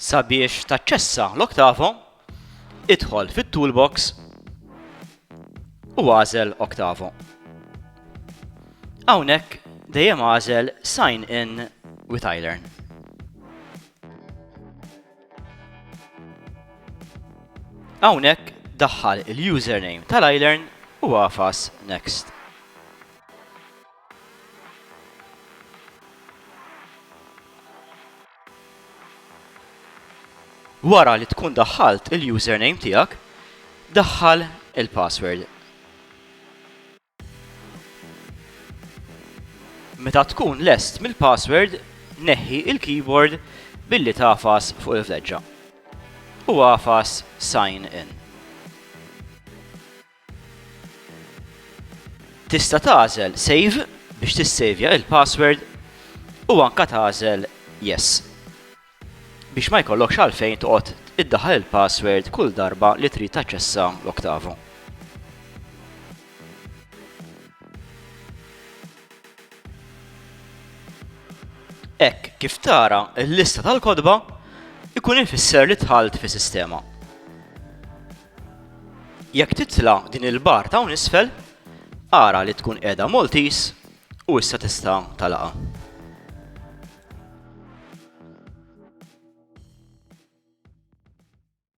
Sabiex taċċessa l-Octavo, idħol fit-toolbox u għażel Octavo. Hawnhekk dejjem għażel Sign in with iLearn. Hawnhekk daħħal il-username tal-iLearn u għafas Next. Wara li tkun daħħalt il-username tiegħek, daħħal il-password. Meta tkun lest mill-password, neħħi il-keyboard billi tafas fuq il-fleġġa u għafas Sign in. Tista' tagħżel Save biex tissejvja il-password u anke tagħżel Yes biex ma jkollokx għalfejn toqgħod iddaħħal il-password kull darba li trid taċċessa l-Octavo. Hekk kif tara l-lista tal-kodba ikun ifisser li dħalt fis-sistema. Jekk titla' din il-bar ta' hawn isfel, ara li tkun qiegħda Maltese u issa tista' tagħlaqha.